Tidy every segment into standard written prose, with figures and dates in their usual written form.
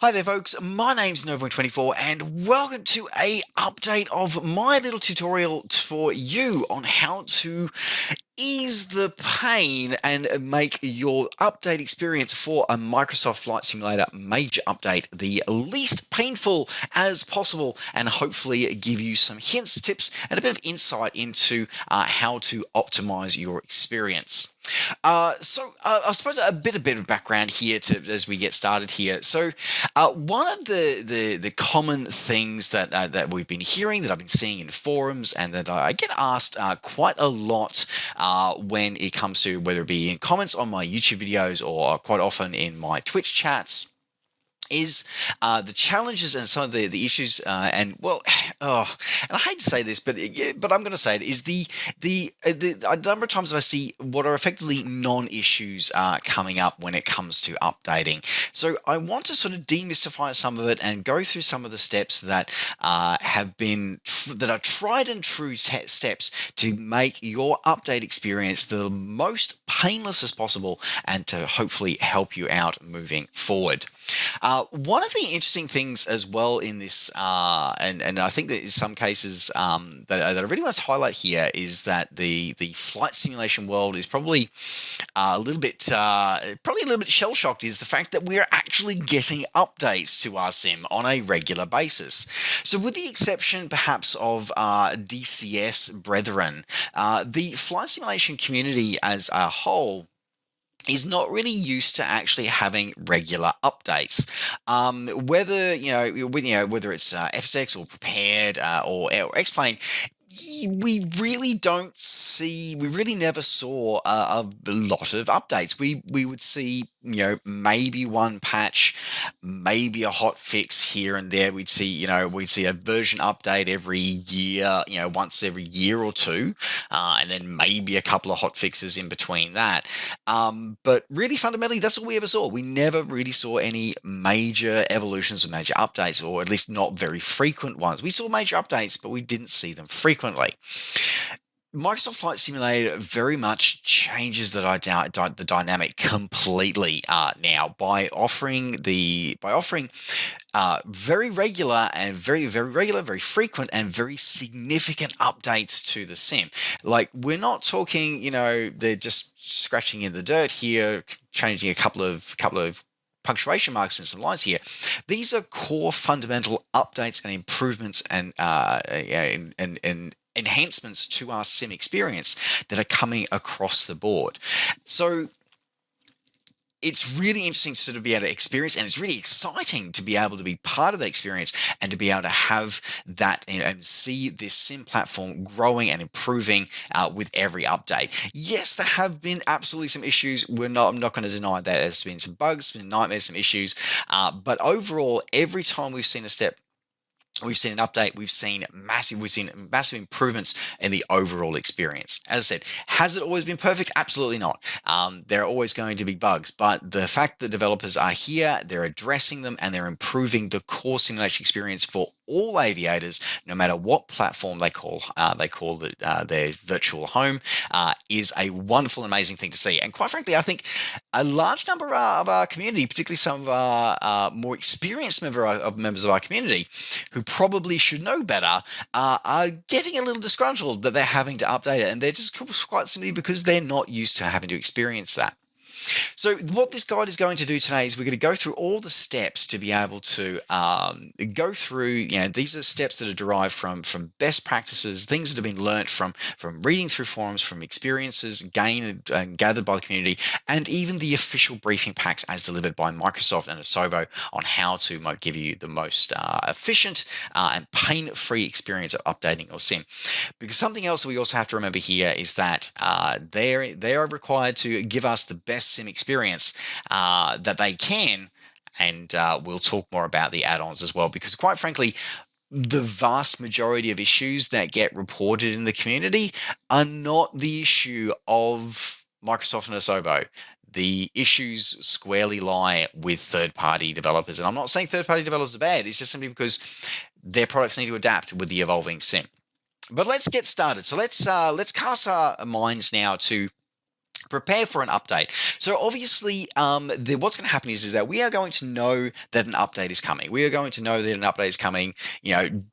Hi there folks, my name's Novo24 and welcome to a update of my little tutorial for you on how to ease the pain and make your update experience for a Microsoft Flight Simulator major update the least painful as possible, and hopefully give you some hints, tips, and a bit of insight into how to optimize your experience. I suppose a bit of background here as we get started here. One of the common things that we've been hearing, that I've been seeing in forums, and that I get asked quite a lot when it comes to whether it be in comments on my YouTube videos or quite often in my Twitch chats, is the challenges and some of the issues, and well, oh, and I hate to say this, but I'm going to say it is the a number of times that I see what are effectively non-issues coming up when it comes to updating. So I want to sort of demystify some of it and go through some of the steps that have been that are tried and true steps to make your update experience the most painless as possible, and to hopefully help you out moving forward. One of the interesting things as well in this, and I think that in some cases that I really want to highlight here, is that the flight simulation world is probably a little bit shell shocked. Is the fact that we're actually getting updates to our sim on a regular basis. So, with the exception perhaps of DCS brethren, the flight simulation community as a whole is not really used to actually having regular updates. Whether it's FSX or prepared or X-Plane, we really never saw a lot of updates. We would see, maybe one patch, maybe a hot fix here and there. We'd see a version update every year, once every year or two, and then maybe a couple of hot fixes in between that. But really, fundamentally, that's all we ever saw. We never really saw any major evolutions or major updates, or at least not very frequent ones. We saw major updates, but we didn't see them frequently. Microsoft Flight Simulator very much changes the dynamic completely now by offering very regular and very frequent and very significant updates to the sim. Like, we're not talking, they're just scratching in the dirt here, changing a couple of punctuation marks and some lines here. These are core fundamental updates and improvements and enhancements to our sim experience that are coming across the board. So it's really interesting to sort of be able to experience, and it's really exciting to be able to be part of that experience and to be able to have that and see this sim platform growing and improving with every update. Yes, there have been absolutely some issues. I'm not going to deny that there's been some bugs, some nightmares, some issues, but overall, every time we've seen we've seen an update, we've seen massive improvements in the overall experience. As I said, has it always been perfect? Absolutely not. There are always going to be bugs, but the fact that developers are here, they're addressing them, and they're improving the core simulation experience for all aviators, no matter what platform they call their virtual home, is a wonderful, amazing thing to see. And quite frankly, I think a large number of our community, particularly some of our more experienced members of our community, who probably should know better, are getting a little disgruntled that they're having to update it, and they're just quite simply because they're not used to having to experience that. So what this guide is going to do today is we're going to go through all the steps to be able to go through, these are steps that are derived from best practices, things that have been learnt from reading through forums, from experiences gained and gathered by the community, and even the official briefing packs as delivered by Microsoft and Asobo on how to give you the most efficient and pain-free experience of updating your sim. Because something else that we also have to remember here is that they are required to give us the best sim experience that they can, and we'll talk more about the add-ons as well, because quite frankly, the vast majority of issues that get reported in the community are not the issue of Microsoft and Asobo. The issues squarely lie with third-party developers, and I'm not saying third-party developers are bad. It's just simply because their products need to adapt with the evolving sim. But let's get started. So let's cast our minds now to prepare for an update. So obviously, what's going to happen is that we are going to know that an update is coming. We are going to know that an update is coming,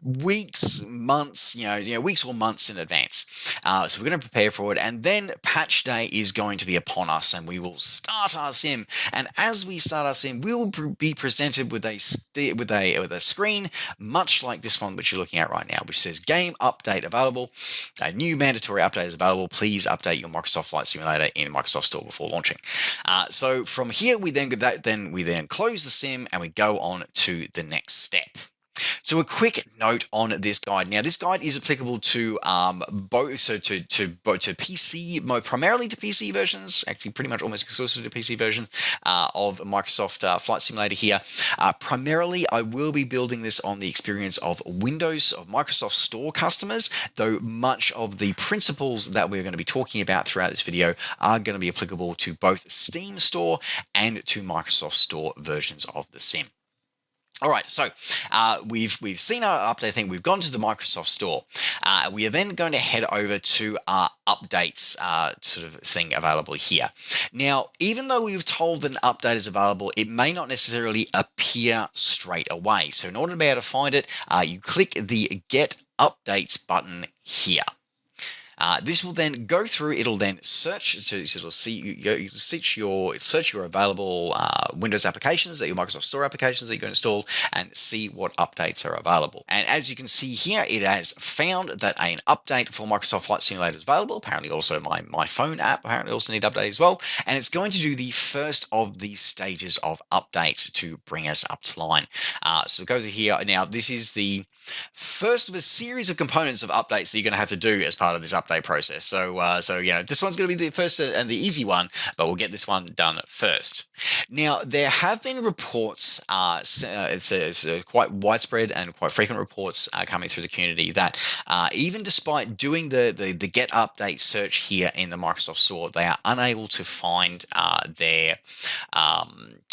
weeks, months, weeks or months in advance. So we're going to prepare for it, and then patch day is going to be upon us, and we will start our sim. And as we start our sim, we will be presented with a screen much like this one which you're looking at right now, which says "Game update available. A new mandatory update is available. Please update your Microsoft Flight Simulator in Microsoft Store before launching." So from here, we then close the sim and we go on to the next step. So a quick note on this guide. Now, this guide is applicable to both, to PC, primarily to PC versions, actually pretty much almost exclusive to PC version of Microsoft Flight Simulator here. Primarily, I will be building this on the experience of Microsoft Store customers, though much of the principles that we're going to be talking about throughout this video are going to be applicable to both Steam Store and to Microsoft Store versions of the sim. All right, so we've seen our update thing. We've gone to the Microsoft Store. We are then going to head over to our updates sort of thing available here. Now, even though we've told that an update is available, it may not necessarily appear straight away. So in order to be able to find it, you click the Get Updates button here. This will then go through. It'll then search. So it'll search your available Windows applications, your Microsoft Store applications that you're going to install, and see what updates are available. And as you can see here, it has found that an update for Microsoft Flight Simulator is available. Apparently, also my phone app apparently also need update as well. And it's going to do the first of these stages of updates to bring us up to line. So go through here. Now, this is the first of a series of components of updates that you're going to have to do as part of this update process. So this one's going to be the first and the easy one, but we'll get this one done first. Now, there have been reports, it's quite widespread and quite frequent reports coming through the community that even despite doing the Get Update search here in the Microsoft Store, they are unable to find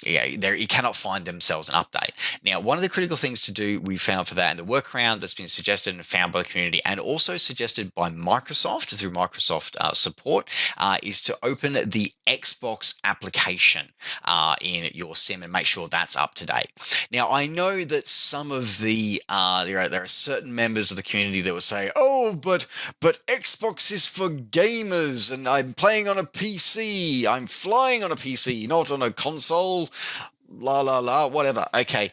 you cannot find themselves an update. Now, one of the critical things to do we found for that, and the workaround that's been suggested and found by the community and also suggested by Microsoft through Microsoft support, is to open the Xbox application in your sim and make sure that's up to date. Now, I know that some of there are certain members of the community that will say, "Oh, but Xbox is for gamers, and I'm playing on a PC. I'm flying on a PC, not on a console." La la la, whatever. Okay,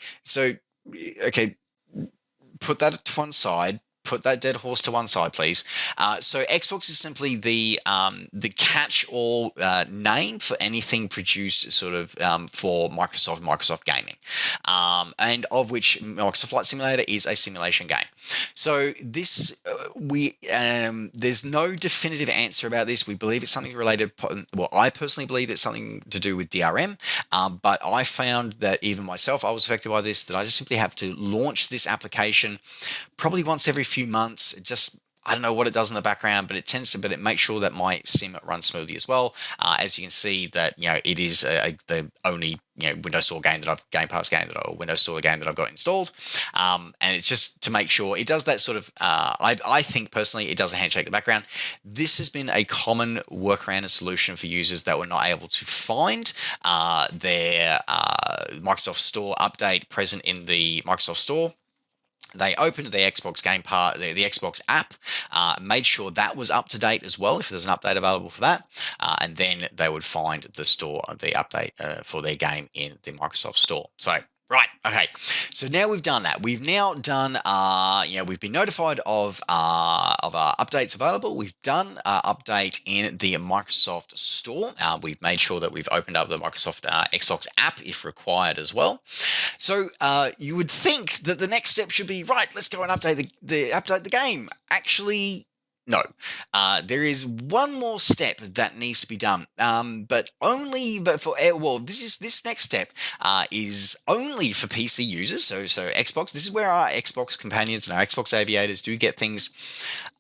put that to one side. Put that dead horse to one side, please. So Xbox is simply the catch-all name for anything produced sort of for Microsoft gaming, and of which Microsoft Flight Simulator is a simulation game. So this there's no definitive answer about this. We believe it's something related. Well, I personally believe it's something to do with DRM, but I found that even myself, I was affected by this. That I just simply have to launch this application probably once every few months. I don't know what it does in the background, but it makes sure that my sim runs smoothly as well. As you can see, that it is the only Windows Store game Game Pass game or Windows Store game that I've got installed, and it's just to make sure it does that sort of. I think personally, it does a handshake in the background. This has been a common workaround and solution for users that were not able to find their Microsoft Store update present in the Microsoft Store. They opened the Xbox Game Pass, the Xbox app, made sure that was up to date as well, if there's an update available for that, and then they would find the update for their game in the Microsoft Store. So, right, okay. So now we've done that. We've now done, we've been notified of our updates available. We've done update in the Microsoft Store. We've made sure that we've opened up the Microsoft Xbox app if required as well. So you would think that the next step should be, right, let's go and update the game. Actually, no. There is one more step that needs to be done, this next step is only for PC users. So Xbox. This is where our Xbox companions and our Xbox aviators do get things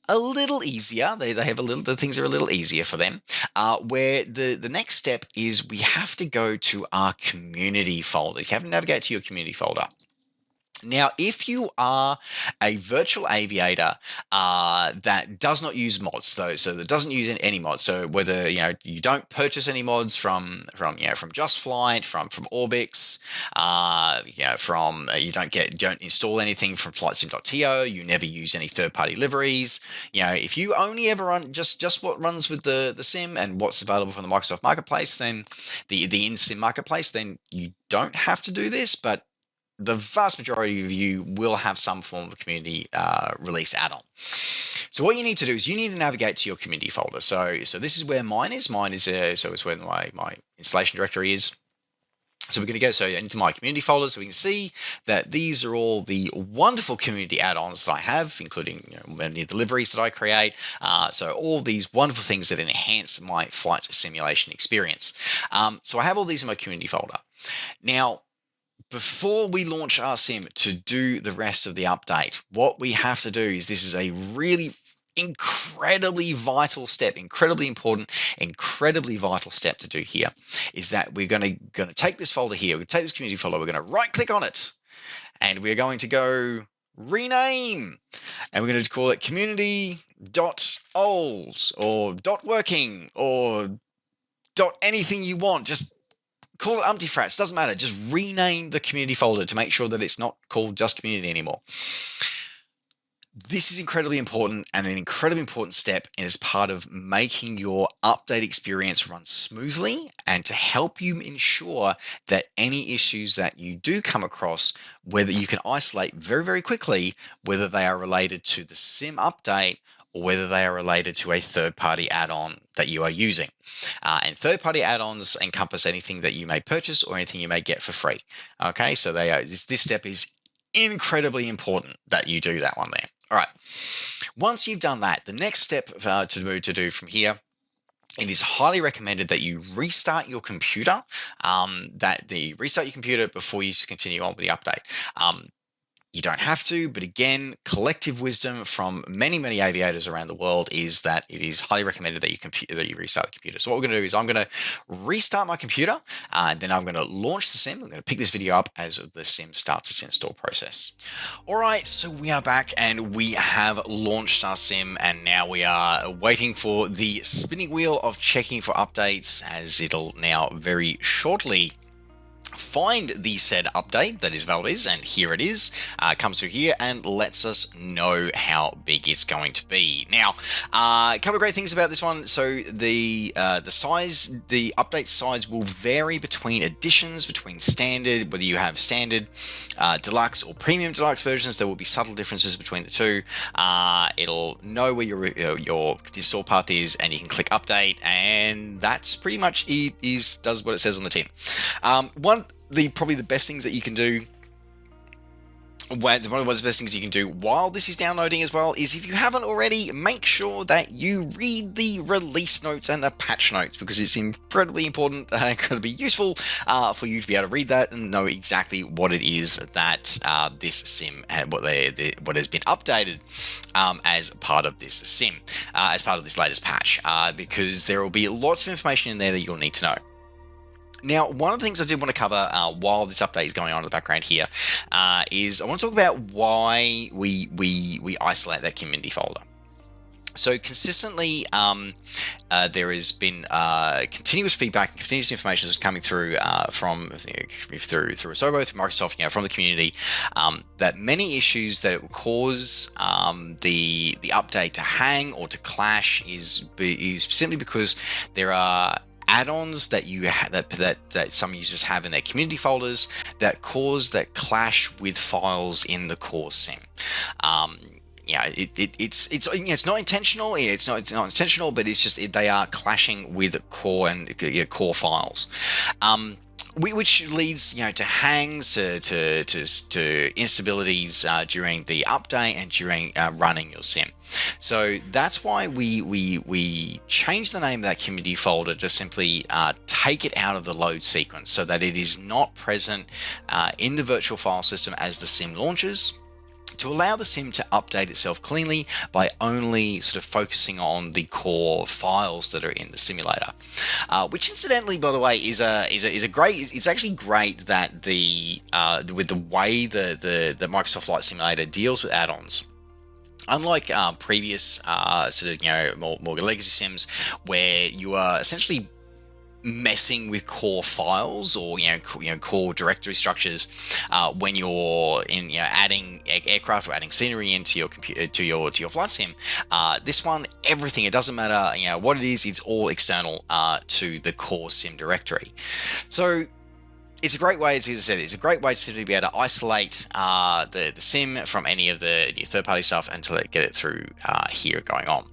a little easier. The things are a little easier for them. Where the next step is we have to go to our community folder. You have to navigate to your community folder. Now, if you are a virtual aviator that does not use mods, though, so that doesn't use any mods, so whether you don't purchase any mods from Just Flight, from Orbix, from you don't install anything from flightsim.to, you never use any third-party liveries. If you only ever run just what runs with the sim and what's available from the Microsoft Marketplace, then the in-sim marketplace, then you don't have to do this, but the vast majority of you will have some form of community release add-on. So what you need to do is you need to navigate to your community folder. So this is where mine is. So it's where my installation directory is. So we're going to go into my community folder, so we can see that these are all the wonderful community add-ons that I have, including many of the deliveries that I create. So all these wonderful things that enhance my flight simulation experience. So I have all these in my community folder. Now, before we launch our sim to do the rest of the update, what we have to do is, this is a really incredibly vital step, incredibly important, incredibly vital step to do here, is that we're going to take this folder here, we're going to take this community folder, we're going to right click on it, and we're going to go rename, and we're going to call it community.ols or .working or .anything you want. Just call it umpty frats, doesn't matter. Just rename the community folder to make sure that it's not called just community anymore. This is incredibly important and an incredibly important step as part of making your update experience run smoothly and to help you ensure that any issues that you do come across, whether you can isolate very, very quickly, whether they are related to the sim update or whether they are related to a third-party add-on that you are using. And third-party add-ons encompass anything that you may purchase or anything you may get for free. Okay, so this step is incredibly important that you do that one there. All right, once you've done that, the next step to do from here, it is highly recommended that you restart your computer, restart your computer before you continue on with the update. You don't have to, but again, collective wisdom from many, many aviators around the world is that it is highly recommended that you restart the computer. So what we're going to do is I'm going to restart my computer, and then I'm going to launch the sim. I'm going to pick this video up as the sim starts its install process. All right, so we are back and we have launched our sim, and now we are waiting for the spinning wheel of checking for updates, as it'll now very shortly find the said update that is Valdez, and here it is. Comes through here and lets us know how big it's going to be. Now, a couple of great things about this one. So the update size will vary between editions, between standard, whether you have standard, deluxe, or premium deluxe versions. There will be subtle differences between the two. It'll know where your install path is, and you can click update, and that's pretty much does what it says on the tin. Probably the best things that you can do, one of the best things you can do while this is downloading as well, is if you haven't already, make sure that you read the release notes and the patch notes, because it's incredibly important, incredibly useful for you to be able to read that and know exactly what it is that this sim, what has been updated as part of this sim, as part of this latest patch, because there will be lots of information in there that you'll need to know. Now, one of the things I did want to cover while this update is going on in the background here is I want to talk about why we isolate that community folder. So consistently, there has been continuous feedback, continuous information that's coming through through Asobo, through Microsoft, from the community, that many issues that will cause the update to hang or to clash is simply because there are add-ons that that some users have in their community folders that clash with files in the core sim. It's not intentional. It's not intentional, but it's just they are clashing with core and core files. Which leads, to hangs, to instabilities during the update and during running your sim. So that's why we change the name of that community folder to simply take it out of the load sequence, so that it is not present in the virtual file system as the sim launches, to allow the sim to update itself cleanly by only sort of focusing on the core files that are in the simulator. Which, incidentally, by the way, is a great. It's actually great that with the way the Microsoft Flight Simulator deals with add-ons. Unlike previous sort of more legacy sims, where you are essentially messing with core files or core directory structures when you're in adding aircraft or adding scenery into your computer to your flight sim. This one, everything, it doesn't matter what it is, it's all external to the core sim directory. So it's a great way, as I said, it's a great way to be able to isolate the sim from any of the third-party stuff and to get it through here going on.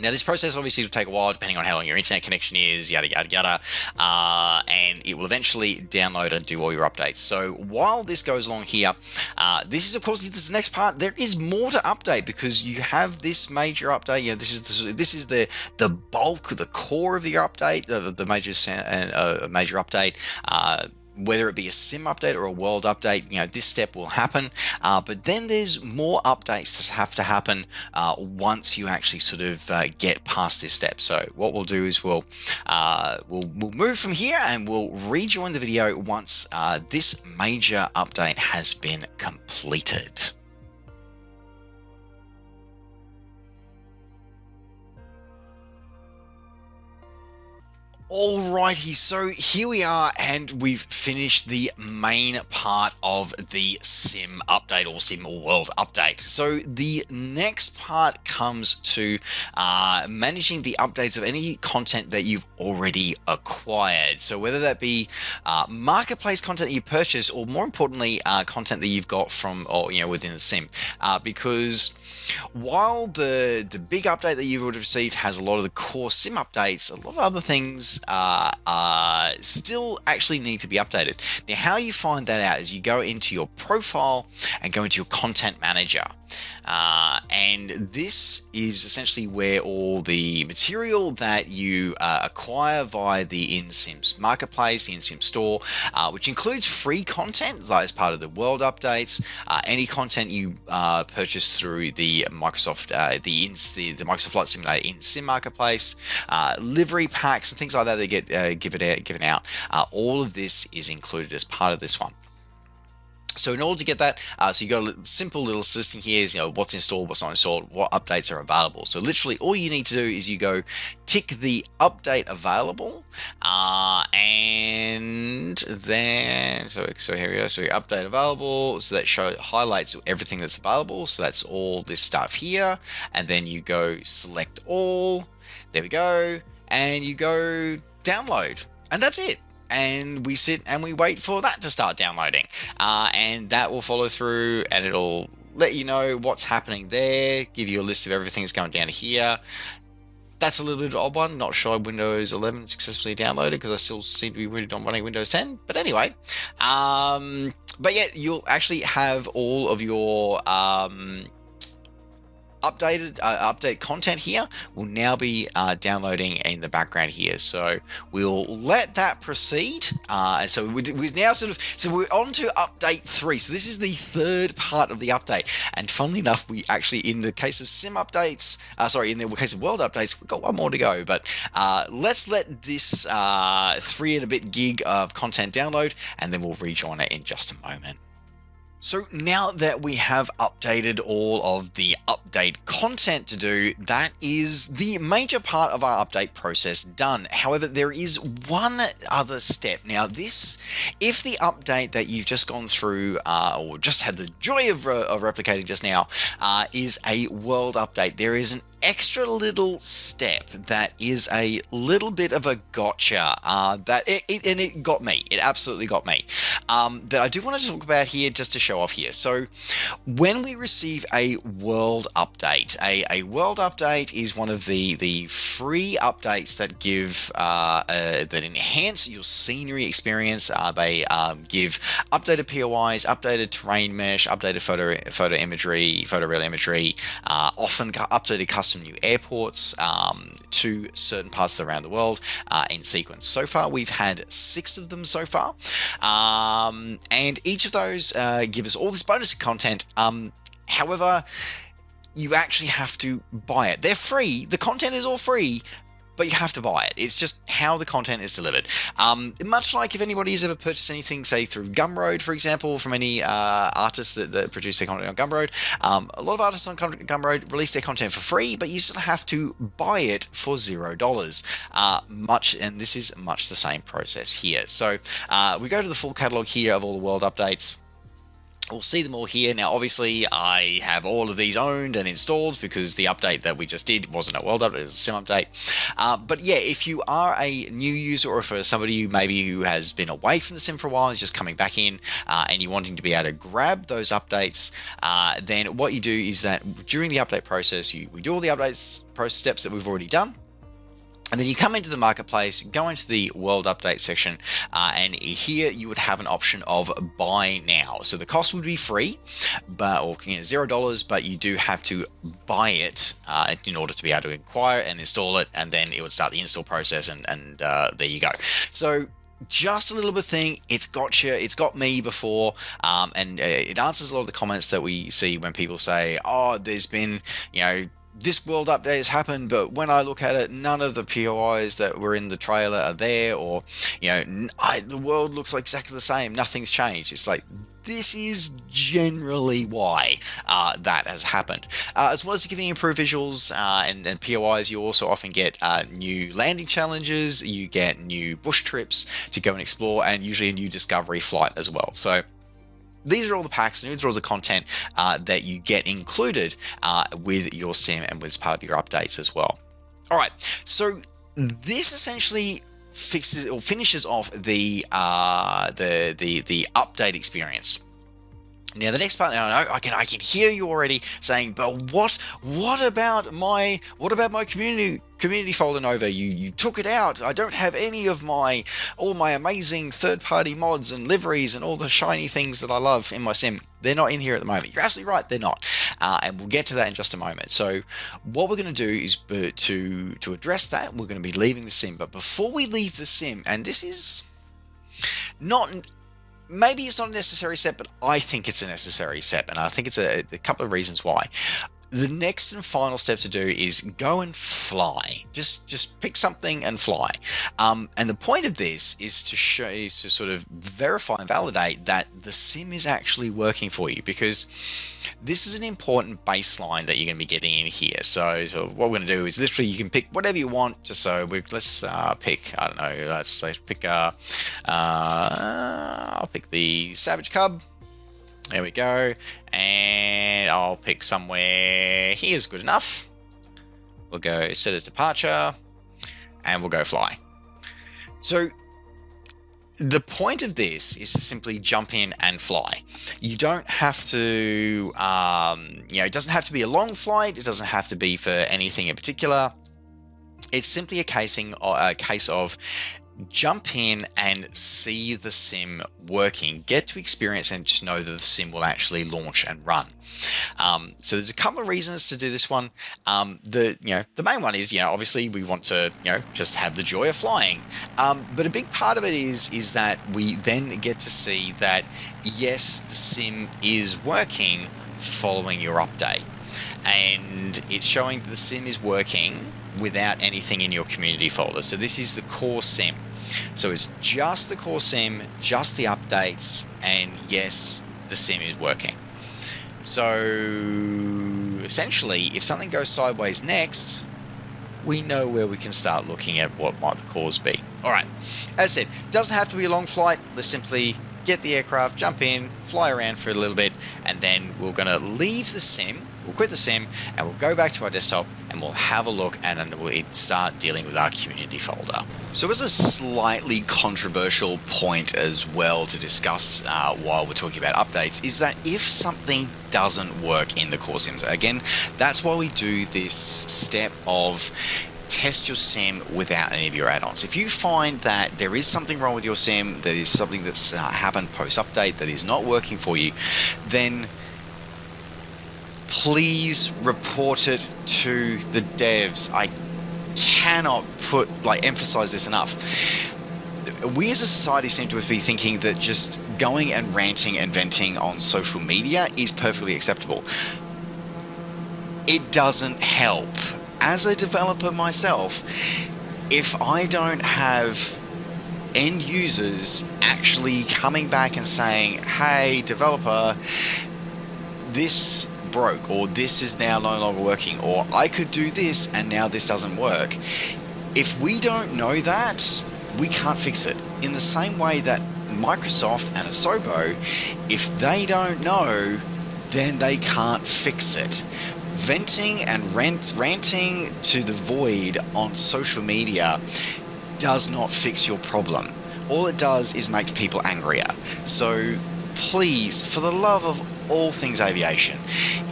Now, this process obviously will take a while, depending on how long your internet connection is, yada, yada, yada, and it will eventually download and do all your updates. So while this goes along here, this is, of course, this is the next part. There is more to update because you have this major update. This is the bulk, the core of your update, the major update. Whether it be a sim update or a world update, this step will happen. But then there's more updates that have to happen once you actually sort of get past this step. So what we'll do is we'll move from here and we'll rejoin the video once this major update has been completed. Alrighty, so here we are, and we've finished the main part of the sim update or sim world update. So the next part comes to managing the updates of any content that you've already acquired. So whether that be marketplace content that you purchased, or more importantly, content that you've got from within the sim, because while the big update that you would have received has a lot of the core sim updates, a lot of other things still actually need to be updated. Now, how you find that out is you go into your profile and go into your content manager. And this is essentially where all the material that you acquire via the InSims marketplace, the InSims store, which includes free content like as part of the world updates, any content you purchase through the Microsoft the Microsoft Flight Simulator InSim marketplace, livery packs and things like that get given out. All of this is included as part of this one. So in order to get that, so you got a simple little listing here is, what's installed, what's not installed, what updates are available. So literally all you need to do is you go tick the update available, and then, so here we go. So update available, so that highlights everything that's available. So that's all this stuff here. And then you go select all, there we go. And you go download, and that's it. And we sit and we wait for that to start downloading, and that will follow through, and it'll let you know what's happening there, give you a list of everything that's going down here. That's a little bit of an odd one. Not sure Windows 11 successfully downloaded because I still seem to be running Windows 10. But anyway, but yeah, you'll actually have all of your update content here will now be downloading in the background here. So we'll let that proceed. And so we're now so we're on to update 3. So this is the third part of the update. And funnily enough, we actually, in the case of sim updates, in the case of world updates, we've got one more to go. But let's let this 3 and a bit gig of content download, and then we'll rejoin it in just a moment. So now that we have updated all of the update content to do, that is the major part of our update process done. However, there is one other step. Now this, if the update that you've just gone through or just had the joy of replicating just now is a world update, there is an extra little step that is a little bit of a gotcha that it got me. It absolutely got me. That I do want to talk about here just to show off here. So when we receive a world update, a world update is one of the free updates that give that enhance your scenery experience. They give updated POIs, updated terrain mesh, updated photo imagery, photoreal imagery, often updated custom some new airports to certain parts around the world in sequence. So far, we've had 6 of them so far, and each of those give us all this bonus content. However, you actually have to buy it. They're free. The content is all free, but you have to buy it. It's just how the content is delivered. Much like if anybody has ever purchased anything, say through Gumroad, for example, from any artists that produce their content on Gumroad. A lot of artists on Gumroad release their content for free, but you still have to buy it for $0. And this is much the same process here. So we go to the full catalog here of all the world updates. We'll see them all here. Now, obviously, I have all of these owned and installed because the update that we just did wasn't a world update, it was a sim update. But yeah, if you are a new user or for somebody who has been away from the sim for a while and is just coming back in and you're wanting to be able to grab those updates, then what you do is that during the update process, we do all the updates process steps that we've already done. And then you come into the marketplace, go into the world update section, and here you would have an option of buy now. So the cost would be free, or $0, but you do have to buy it in order to be able to acquire and install it, and then it would start the install process, and there you go. So just a little bit thing, it's got you, it's got me before, and it answers a lot of the comments that we see when people say, oh, there's been, this world update has happened, but when I look at it, none of the POIs that were in the trailer are there, or, the world looks like exactly the same, nothing's changed. It's like, this is generally why that has happened. As well as giving improved visuals and POIs, you also often get new landing challenges, you get new bush trips to go and explore, and usually a new discovery flight as well. So these are all the packs and these are all the content that you get included with your sim and with part of your updates as well. All right, so this essentially finishes off the update experience. Now the next part, I can hear you already saying, but what about my community folder, Nova? You took it out. I don't have any of all my amazing third-party mods and liveries and all the shiny things that I love in my sim. They're not in here at the moment. You're absolutely right, they're not. And we'll get to that in just a moment. So what we're going to do is to address that, we're going to be leaving the sim. But before we leave the sim, and this is maybe it's not a necessary step, but I think it's a necessary step, and I think it's a couple of reasons why. The next and final step to do is go and fly. Just pick something and fly. And the point of this is to sort of verify and validate that the sim is actually working for you, because this is an important baseline that you're going to be getting in here. So what we're going to do is literally you can pick whatever you want. Just so let's pick, I don't know, let's pick I'll pick the Savage Cub. There we go, and I'll pick somewhere here's good enough. We'll go set as departure, and we'll go fly. So the point of this is to simply jump in and fly. You don't have to, it doesn't have to be a long flight. It doesn't have to be for anything in particular. It's simply a case of jump in and see the sim working, get to experience and just know that the sim will actually launch and run. So there's a couple of reasons to do this one. The main one is, obviously we want to, just have the joy of flying. But a big part of it is that we then get to see that, yes, the sim is working following your update. And it's showing that the sim is working without anything in your community folder. So this is the core sim. So it's just the core sim, just the updates, and yes, the sim is working. So essentially, if something goes sideways next, we know where we can start looking at what might the cause be. All right, as I said, doesn't have to be a long flight. Let's simply get the aircraft, jump in, fly around for a little bit, and then we're going to leave the sim. We'll quit the sim and we'll go back to our desktop and we'll have a look and then we'll start dealing with our community folder. So as a slightly controversial point as well to discuss while we're talking about updates is that if something doesn't work in the core sims, again, that's why we do this step of test your sim without any of your add-ons. If you find that there is something wrong with your sim, that is something that's happened post-update that is not working for you, then please report it to the devs, I cannot emphasize this enough. We as a society seem to be thinking that just going and ranting and venting on social media is perfectly acceptable. It doesn't help. As a developer myself, if I don't have end users actually coming back and saying, hey, developer, this broke, or this is now no longer working, or I could do this and now this doesn't work. If we don't know that, we can't fix it. In the same way that Microsoft and Asobo, if they don't know, then they can't fix it. Venting and ranting to the void on social media does not fix your problem. All it does is makes people angrier. So please, for the love of all things aviation,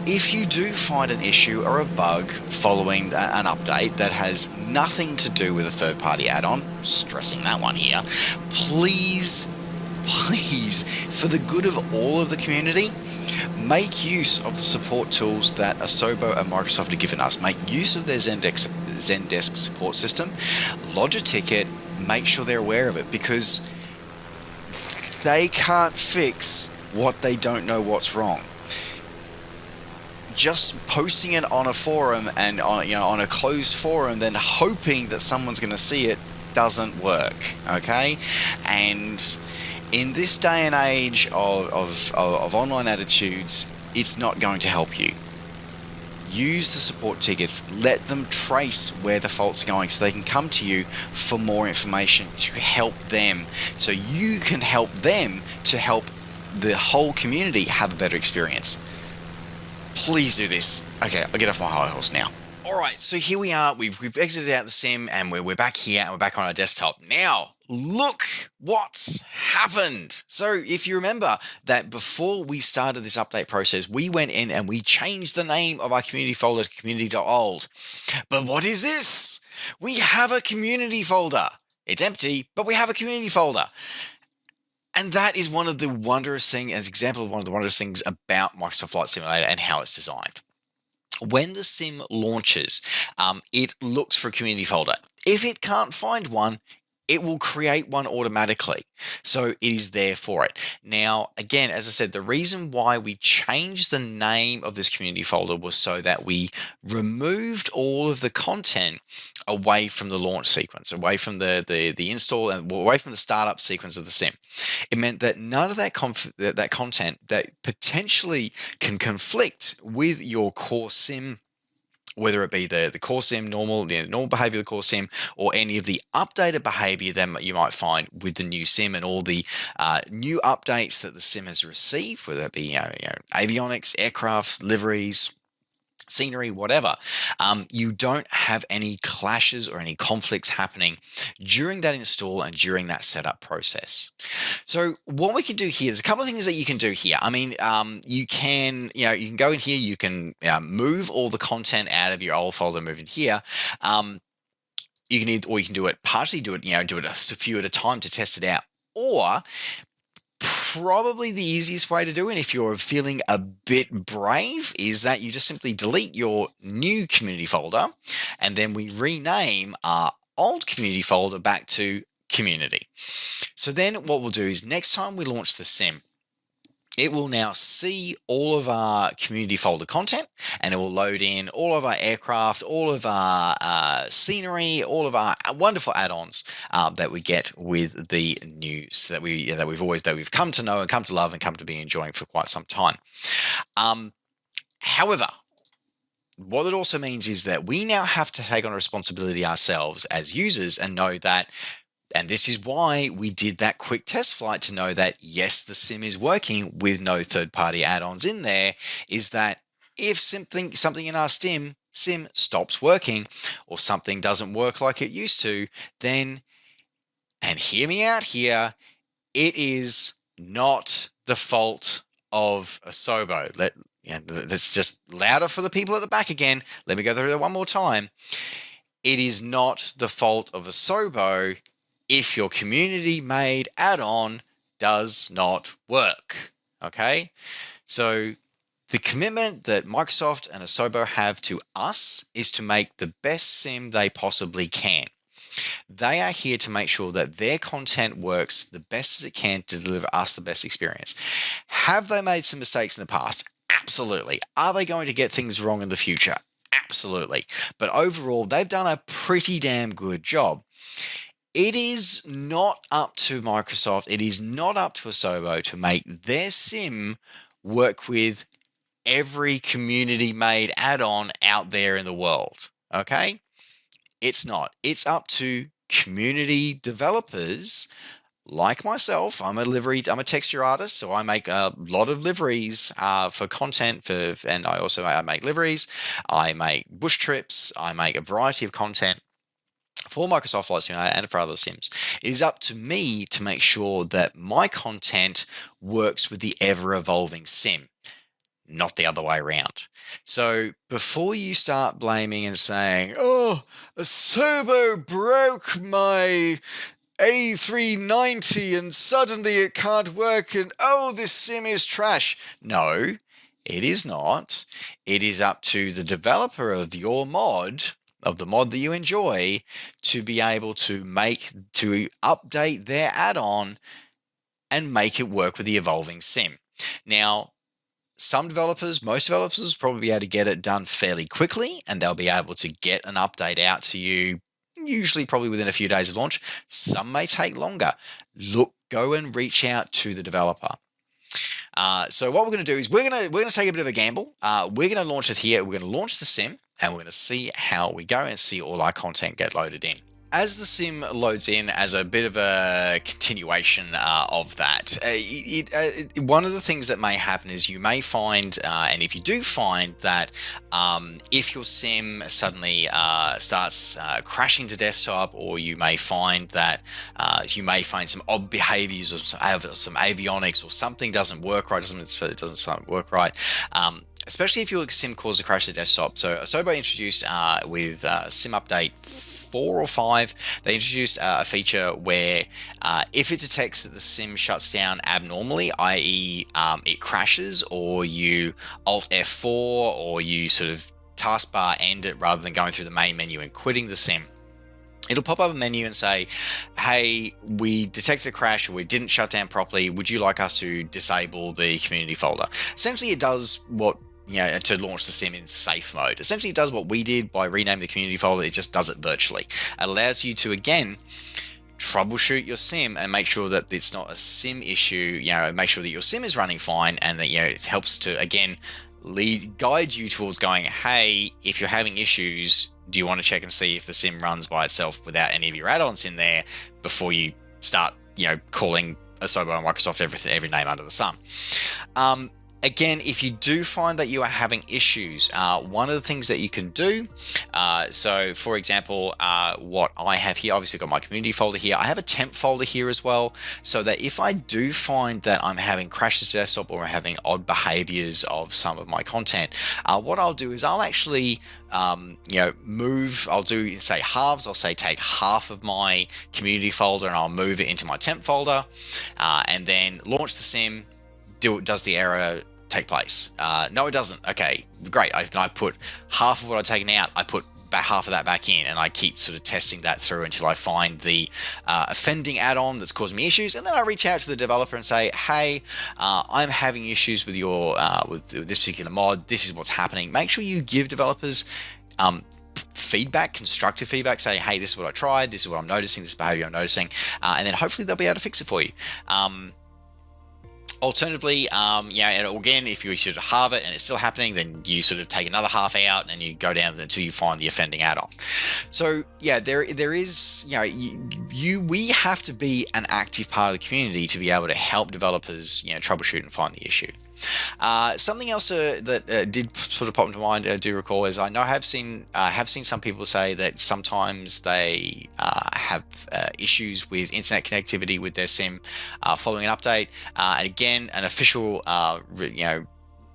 if you do find an issue or a bug following an update that has nothing to do with a third-party add-on, stressing that one here, please, for the good of all of the community, make use of the support tools that Asobo and Microsoft have given us. Make use of their Zendesk support system, lodge a ticket, make sure they're aware of it, because they can't fix what they don't know what's wrong. Just posting it on a forum and on a closed forum, then hoping that someone's going to see it, doesn't work. Okay, and in this day and age of online attitudes, it's not going to help you. Use the support tickets, let them trace where the fault's going so they can come to you for more information to help them, so you can help them to help the whole community have a better experience. Please do this. Okay, I'll get off my high horse now. Alright, so here we are, we've exited out the sim and we're back here and we're back on our desktop. Now, look what's happened. So if you remember that before we started this update process, we went in and we changed the name of our community folder to community.old. But what is this? We have a community folder. It's empty, but we have a community folder. And that is one of the wondrous things, an example of one of the wondrous things about Microsoft Flight Simulator and how it's designed. When the sim launches, it looks for a community folder. If it can't find one, it will create one automatically. So it is there for it. Now, again, as I said, the reason why we changed the name of this community folder was so that we removed all of the content away from the launch sequence, away from the install and away from the startup sequence of the sim. It meant that none of that content that potentially can conflict with your core sim, whether it be the core sim, normal behavior of the core sim, or any of the updated behavior that you might find with the new sim and all the new updates that the sim has received, whether it be avionics, aircraft, liveries, scenery, whatever, you don't have any clashes or any conflicts happening during that install and during that setup process. So what we can do here, there's a couple of things that you can do here. I mean, you can go in here, you can move all the content out of your old folder, move it here. You can do it partially, do it a few at a time to test it out, or probably the easiest way to do it, if you're feeling a bit brave, is that you just simply delete your new community folder and then we rename our old community folder back to community. So then what we'll do is next time we launch the sim, it will now see all of our community folder content, and it will load in all of our aircraft, all of our scenery, all of our wonderful add-ons that we get with the news that we've come to know and come to love and come to be enjoying for quite some time. However, what it also means is that we now have to take on responsibility ourselves as users and know that. And this is why we did that quick test flight to know that, yes, the sim is working with no third-party add-ons in there, is that if something in our sim stops working or something doesn't work like it used to, then, and hear me out here, it is not the fault of Asobo. Let's just louder for the people at the back again. Let me go through that one more time. It is not the fault of Asobo if your community-made add-on does not work, okay? So The commitment that Microsoft and Asobo have to us is to make the best SIM they possibly can. They are here to make sure that their content works the best as it can to deliver us the best experience. Have they made some mistakes in the past? Absolutely. Are they going to get things wrong in the future? Absolutely. But overall, they've done a pretty damn good job. It is not up to Microsoft, it is not up to Asobo to make their SIM work with every community-made add-on out there in the world, okay? It's not. It's up to community developers like myself. I'm a texture artist, so I make a lot of liveries for content and I make liveries. I make bush trips. I make a variety of content for Microsoft Flight Simulator and for other sims. It is up to me to make sure that my content works with the ever-evolving sim, not the other way around. So before you start blaming and saying, oh, Asobo broke my A390 and suddenly it can't work and oh, this sim is trash. No, it is not. It is up to the developer of your mod, of the mod that you enjoy, to be able to update their add-on and make it work with the evolving sim. Now, most developers will probably be able to get it done fairly quickly, and they'll be able to get an update out to you, usually probably within a few days of launch. Some may take longer. Go and reach out to the developer. So what we're going to do is we're going to take a bit of a gamble. We're going to launch it here. We're going to launch the sim, and we're going to see how we go and see all our content get loaded in. As the sim loads in, as a bit of a continuation of that, one of the things that may happen is you may find, and if you do find that if your sim suddenly starts crashing to desktop, or you may find that you may find some odd behaviors of some avionics, or something doesn't work right, it doesn't work right. Especially if your sim causes a crash to desktop. So Asobo introduced with sim update 4 or 5, they introduced a feature where if it detects that the sim shuts down abnormally, i.e. It crashes, or you Alt F4, or you sort of taskbar end it rather than going through the main menu and quitting the sim, it'll pop up a menu and say, hey, we detected a crash, or we didn't shut down properly. Would you like us to disable the community folder? Essentially, it does what, to launch the sim in safe mode. Essentially, it does what we did by renaming the community folder. It just does it virtually. It allows you to, again, troubleshoot your sim and make sure that it's not a sim issue, make sure that your sim is running fine, and that, it helps to, again, guide you towards going, hey, if you're having issues, do you want to check and see if the sim runs by itself without any of your add-ons in there before you start, calling Asobo and Microsoft every name under the sun. Again, if you do find that you are having issues, one of the things that you can do, so for example, what I have here, obviously I've got my community folder here. I have a temp folder here as well, so that if I do find that I'm having crashes to desktop, or I'm having odd behaviors of some of my content, what I'll do is I'll actually move, I'll do, say, halves. I'll say take half of my community folder and I'll move it into my temp folder, and then launch the sim. Does the error take place? No, it doesn't. Okay, great. I put half of what I've taken out, I put half of that back in, and I keep sort of testing that through until I find the offending add-on that's causing me issues, and then I reach out to the developer and say, hey, I'm having issues with your with this particular mod. This is what's happening. Make sure you give developers feedback, constructive feedback. Say, hey, this is what I tried, this is what I'm noticing, this behavior I'm noticing, and then hopefully they'll be able to fix it for you. Alternatively, and again, if you sort of halve it and it's still happening, then you sort of take another half out and you go down until you find the offending add-on. So yeah, there is, we have to be an active part of the community to be able to help developers, troubleshoot and find the issue. Something else that did sort of pop into mind, I do recall, is I know I have seen some people say that sometimes they have issues with internet connectivity with their sim following an update. And again, an official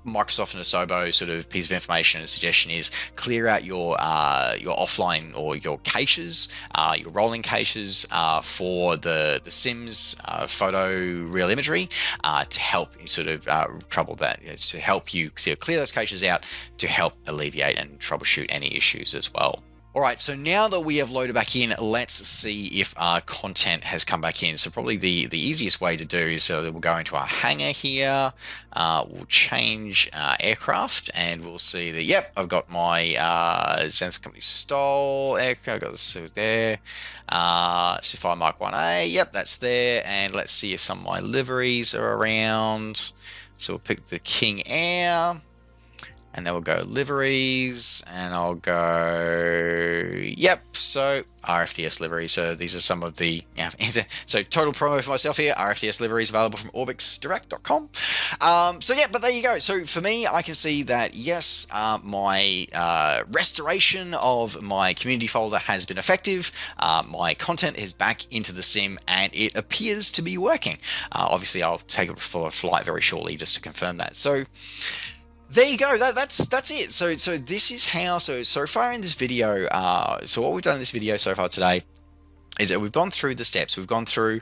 Microsoft and Asobo sort of piece of information and suggestion is clear out your offline or your caches, your rolling caches for the Sims photo real imagery to help sort of trouble that. It's to help you clear those caches out to help alleviate and troubleshoot any issues as well. All right, so now that we have loaded back in, let's see if our content has come back in. So probably the easiest way to do is so that we'll go into our hangar here, we'll change aircraft, and we'll see that, yep, I've got my Zenith Company stole aircraft, I've got this there, Sapphire Mark 1A, yep, that's there, and let's see if some of my liveries are around. So we'll pick the King Air, and then we'll go liveries, and I'll go, yep, so RFDS livery. So these are some of the, so total promo for myself here, RFDS liveries available from orbixdirect.com. So yeah, but there you go. So for me, I can see that, yes, my restoration of my community folder has been effective. My content is back into the sim, and it appears to be working. Obviously, I'll take it for a flight very shortly just to confirm that. So there you go. That's it. So this is how. So far in this video. So what we've done in this video so far today is that we've gone through the steps. We've gone through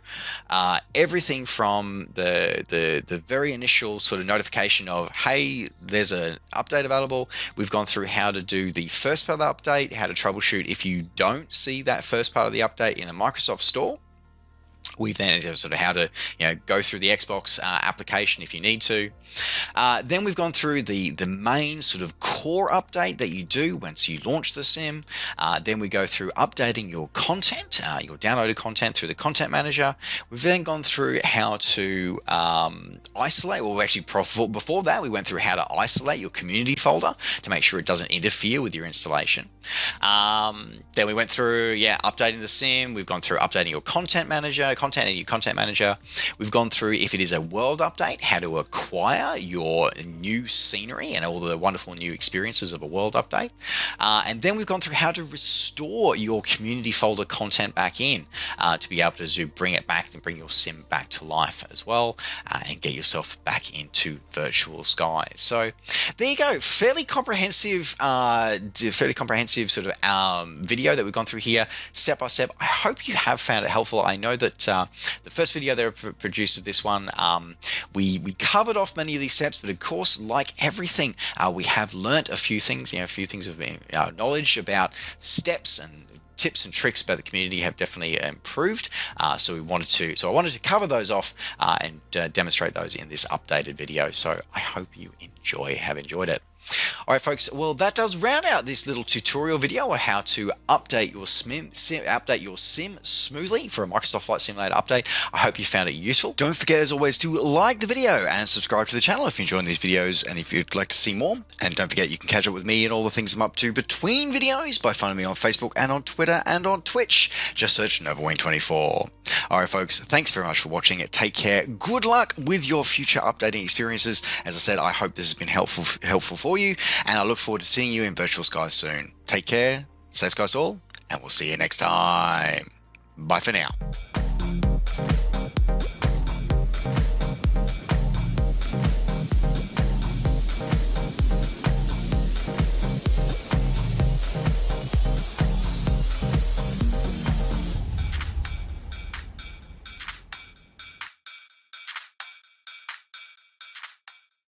everything from the very initial sort of notification of, hey, there's an update available. We've gone through how to do the first part of the update, how to troubleshoot if you don't see that first part of the update in the Microsoft Store. We've then sort of how to go through the Xbox application if you need to. Then we've gone through the main sort of core update that you do once you launch the sim. Then we go through updating your content, your downloaded content through the content manager. We've then gone through how to isolate, well actually before that we went through how to isolate your community folder to make sure it doesn't interfere with your installation. Then we went through updating the sim. We've gone through updating your content manager, content in your content manager. We've gone through, if it is a world update, how to acquire your new scenery and all the wonderful new experiences of a world update. And then we've gone through how to restore your community folder content back in to be able to bring it back and bring your sim back to life as well, and get yourself back into virtual skies. So there you go. Fairly comprehensive sort of video that we've gone through here, step by step. I hope you have found it helpful. I know that the first video that I produced of this one, we covered off many of these steps, but of course, like everything, we have learnt a few things. A few things have been knowledge about steps and tips and tricks about the community have definitely improved. So I wanted to cover those off and demonstrate those in this updated video. So I hope you have enjoyed it. All right, folks. Well, that does round out this little tutorial video on how to update your sim smoothly for a Microsoft Flight Simulator update. I hope you found it useful. Don't forget, as always, to like the video and subscribe to the channel if you're enjoying these videos and if you'd like to see more. And don't forget, you can catch up with me and all the things I'm up to between videos by finding me on Facebook and on Twitter and on Twitch. Just search NovaWing24. All right, folks, thanks very much for watching. Take care. Good luck with your future updating experiences. As I said, I hope this has been helpful for you, and I look forward to seeing you in virtual skies soon. Take care, safe skies all, and we'll see you next time. Bye for now.